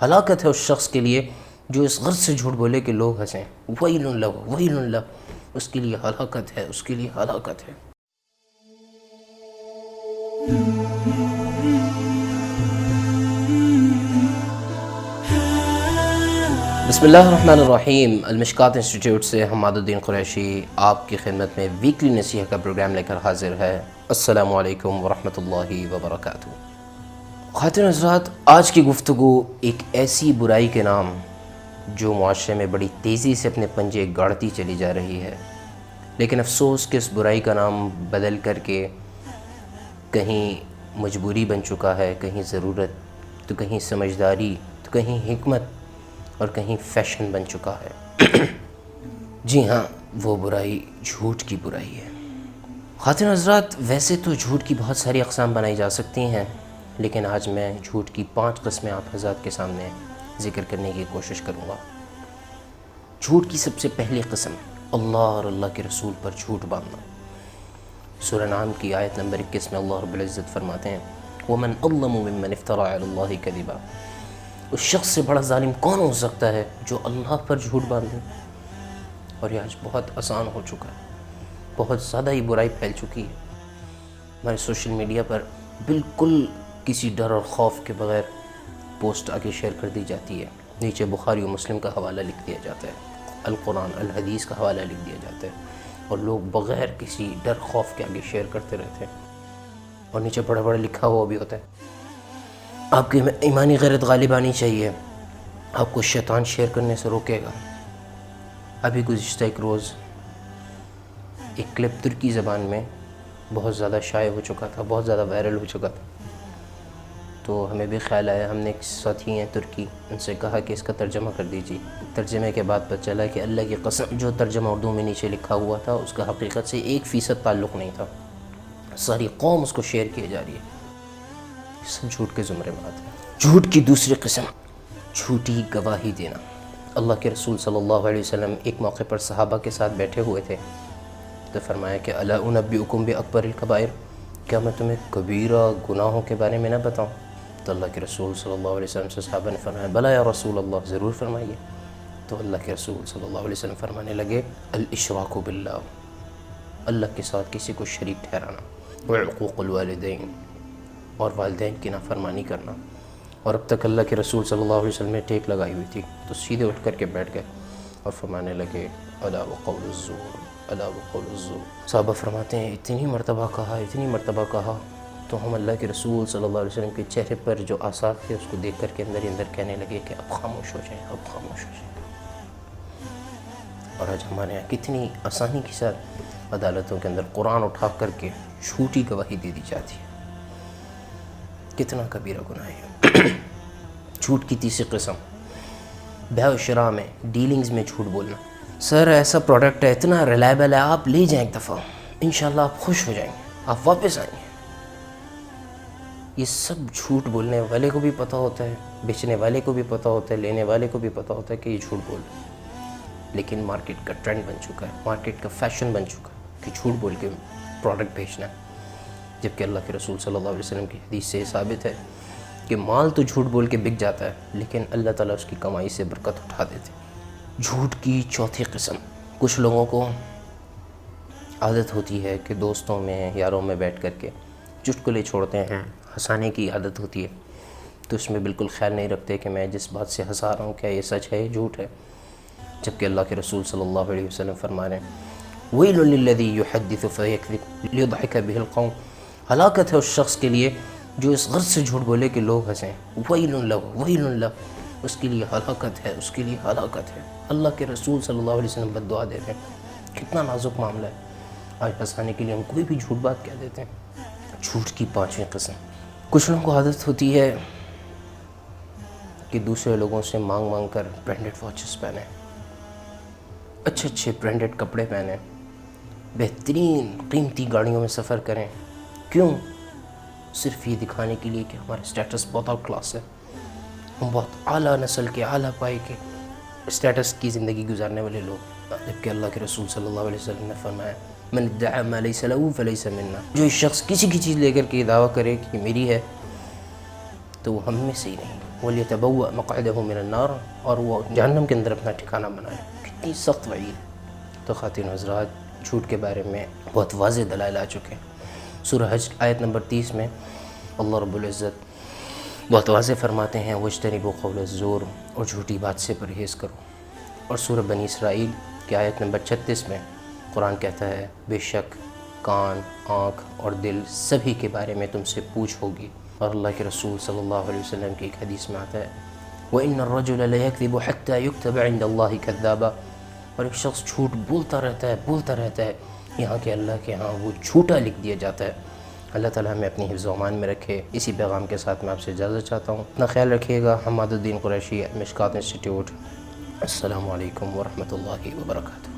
ہلاکت ہے اس شخص کے لیے جو اس غرض سے جھوٹ بولے کہ لوگ ہنسیں. ویل لہ ویل لہ، اس کے لیے ہلاکت ہے، اس کے لیے ہلاکت ہے. بسم اللہ الرحمن الرحیم. المشکات انسٹیٹیوٹ سے حماد الدین قریشی آپ کی خدمت میں ویکلی نصیحت کا پروگرام لے کر حاضر ہے. السلام علیکم ورحمۃ اللہ وبرکاتہ. خواتین حضرات، آج کی گفتگو ایک ایسی برائی کے نام جو معاشرے میں بڑی تیزی سے اپنے پنجے گاڑتی چلی جا رہی ہے، لیکن افسوس کہ اس برائی کا نام بدل کر کے کہیں مجبوری بن چکا ہے، کہیں ضرورت، تو کہیں سمجھداری، تو کہیں حکمت، اور کہیں فیشن بن چکا ہے. جی ہاں، وہ برائی جھوٹ کی برائی ہے. خواتین حضرات، ویسے تو جھوٹ کی بہت ساری اقسام بنائی جا سکتی ہیں، لیکن آج میں جھوٹ کی 5 قسمیں آپ حضرات کے سامنے ذکر کرنے کی کوشش کروں گا. جھوٹ کی سب سے پہلی قسم، اللہ اور اللہ کے رسول پر جھوٹ باندھنا. سورہ نعم کی آیت نمبر 21 میں اللہ رب العزت فرماتے ہیں وَمَنْ أَظْلَمُ مِمَّنِ افْتَرَىٰ عَلَى اللَّهِ كَذِبًا. اس شخص سے بڑا ظالم کون ہو سکتا ہے جو اللہ پر جھوٹ باندھے؟ اور یہ آج بہت آسان ہو چکا ہے، بہت زیادہ ہی برائی پھیل چکی ہے. ہمارے سوشل میڈیا پر بالکل کسی ڈر اور خوف کے بغیر پوسٹ آگے شیئر کر دی جاتی ہے، نیچے بخاری و مسلم کا حوالہ لکھ دیا جاتا ہے، القرآن الحدیث کا حوالہ لکھ دیا جاتا ہے، اور لوگ بغیر کسی ڈر خوف کے آگے شیئر کرتے رہتے ہیں، اور نیچے بڑا بڑا لکھا ہوا بھی ہوتا ہے آپ کی ایمانی غیرت غالب آنی چاہیے، آپ کو شیطان شیئر کرنے سے روکے گا. ابھی گزشتہ ایک روز ایک کلپ ترکی زبان میں بہت زیادہ شائع ہو چکا تھا، بہت زیادہ وائرل ہو چکا تھا، تو ہمیں بھی خیال آیا، ہم نے ایک ساتھی ہیں ترکی، ان سے کہا کہ اس کا ترجمہ کر دیجیے. ترجمے کے بعد پتہ چلا کہ اللہ کی قسم جو ترجمہ اردو میں نیچے لکھا ہوا تھا اس کا حقیقت سے 1% تعلق نہیں تھا. ساری قوم اس کو شیئر کیے جا رہی ہے. یہ سب جھوٹ کے زمرے میں آتے ہیں. جھوٹ کی دوسری قسم، جھوٹی گواہی دینا. اللہ کے رسول صلی اللہ علیہ وسلم ایک موقع پر صحابہ کے ساتھ بیٹھے ہوئے تھے تو فرمایا کہ الا انبئکم باکبر الکبائر، کیا میں تمہیں کبیرہ گناہوں کے بارے میں نہ بتاؤں؟ تو اللہ کے رسول صلی اللہ علیہ وسلم سے صحابہ نے فرمایا بلا یا رسول اللہ، ضرور فرمائیے. تو اللہ کے رسول صلی اللہ علیہ وسلم فرمانے لگے الاشراک باللہ، اللہ کے ساتھ کسی کو شریک ٹھہرانا، وعقوق الوالدین، اور والدین کی نافرمانی کرنا. اور اب تک اللہ کے رسول صلی اللہ علیہ وسلم نے ٹیک لگائی ہوئی تھی تو سیدھے اٹھ کر کے بیٹھ گئے اور فرمانے لگے الا وقول الزور، الا وقول الزور. صحابہ فرماتے ہیں اتنی مرتبہ کہا، اتنی مرتبہ کہا، تو ہم اللہ کے رسول صلی اللہ علیہ وسلم کے چہرے پر جو آثار تھے اس کو دیکھ کر کے اندر ہی اندر کہنے لگے کہ اب خاموش ہو جائیں، اب خاموش ہو جائیں. اور آج ہمارے یہاں کتنی آسانی کے ساتھ عدالتوں کے اندر قرآن اٹھا کر کے جھوٹی گواہی دے دی جاتی ہے. کتنا کبیرہ گناہ ہے. جھوٹ کی تیسری قسم، بیع و شراء میں، ڈیلنگز میں جھوٹ بولنا. سر ایسا پروڈکٹ ہے، اتنا ریلائبل ہے، آپ لے جائیں ایک دفعہ، انشاءاللہ آپ خوش ہو جائیں گے، آپ واپس آئیں گے. یہ سب جھوٹ بولنے والے کو بھی پتہ ہوتا ہے، بیچنے والے کو بھی پتہ ہوتا ہے، لینے والے کو بھی پتہ ہوتا ہے کہ یہ جھوٹ بول رہے ہیں. لیکن مارکیٹ کا ٹرینڈ بن چکا ہے، مارکیٹ کا فیشن بن چکا ہے کہ جھوٹ بول کے پروڈکٹ بیچنا ہے. جبکہ اللہ کے رسول صلی اللہ علیہ وسلم کی حدیث سے ثابت ہے کہ مال تو جھوٹ بول کے بک جاتا ہے لیکن اللہ تعالیٰ اس کی کمائی سے برکت اٹھا دیتے. جھوٹ کی چوتھی قسم، کچھ لوگوں کو عادت ہوتی ہے کہ دوستوں میں، یاروں میں بیٹھ کر کے چٹکلے چھوڑتے ہیں، ہنسانے کی عادت ہوتی ہے، تو اس میں بالکل خیال نہیں رکھتے کہ میں جس بات سے ہنسا رہا ہوں کیا یہ سچ ہے، یہ جھوٹ ہے. جبکہ اللہ کے رسول صلی اللہ علیہ وسلم فرما رہے ہیں ویل للذی یحدث فیکذب لیضحک بہ القوم. ہلاکت ہے اس شخص کے لیے جو اس غرض سے جھوٹ بولے کہ لوگ ہنسیں. ویل لہ ویل لہ، اس کے لیے ہلاکت ہے، اس کے لیے ہلاکت ہے. اللہ کے رسول صلی اللہ علیہ وسلم بد دعا دیتے ہیں. کتنا نازک معاملہ ہے. آج ہنسانے کے لیے ہم کوئی بھی جھوٹ بات کہہ دیتے ہیں. جھوٹ کی پانچویں قسم، کچھ لوگوں کو عادت ہوتی ہے کہ دوسرے لوگوں سے مانگ مانگ کر برانڈڈ واچز پہنیں، اچھے اچھے برانڈڈ کپڑے پہنیں، بہترین قیمتی گاڑیوں میں سفر کریں. کیوں؟ صرف یہ دکھانے کے لیے کہ ہمارا اسٹیٹس بہت آؤٹ کلاس ہے، ہم بہت اعلیٰ نسل کے، اعلیٰ پائے کے اسٹیٹس کی زندگی گزارنے والے لوگ. جبکہ اللہ کے رسول صلی اللہ علیہ وسلم نے فرمایا من ادعى ما ليس له فليس منا. جو شخص کسی کی چیز لے کر کے یہ دعویٰ کرے کہ میری ہے تو وہ ہم میں سے ہی نہیں. وَلْيَتَبَوَّأْ مَقْعَدَهُ مِنَ النَّارِ، اور وہ جہنم کے اندر اپنا ٹھکانہ بنائے. کتنی سخت وعید. تو خواتین حضرات، جھوٹ کے بارے میں بہت واضح دلائل آ چکے ہیں. سورہ حج آیت نمبر 30 میں اللہ رب العزت بہت واضح فرماتے ہیں وَاجْتَنِبُوا قَوْلَ الزُّورِ، اور جھوٹی بات سے پرہیز کرو. اور سورہ بنی اسرائیل کی آیت نمبر 36 میں قرآن کہتا ہے بے شک کان، آنکھ اور دل سبھی کے بارے میں تم سے پوچھ ہوگی. اور اللہ کے رسول صلی اللہ علیہ وسلم کی ایک حدیث میں آتا ہے وَإِنَّ الرَّجُلَ لَيَكْذِبُ حَتَّى يُكْتَبَ عِنْدَ اللَّهِ كَذَّابًا، اور ایک شخص جھوٹ بولتا رہتا ہے یہاں کہ اللہ کے ہاں وہ جھوٹا لکھ دیا جاتا ہے. اللہ تعالیٰ ہمیں اپنی حفظ و امان میں رکھے. اسی پیغام کے ساتھ میں آپ سے اجازت چاہتا ہوں. اپنا خیال رکھیے گا. حماد الدین قریشی، مشکات انسٹیٹیوٹ. السلام علیکم ورحمۃ اللہ وبرکاتہ.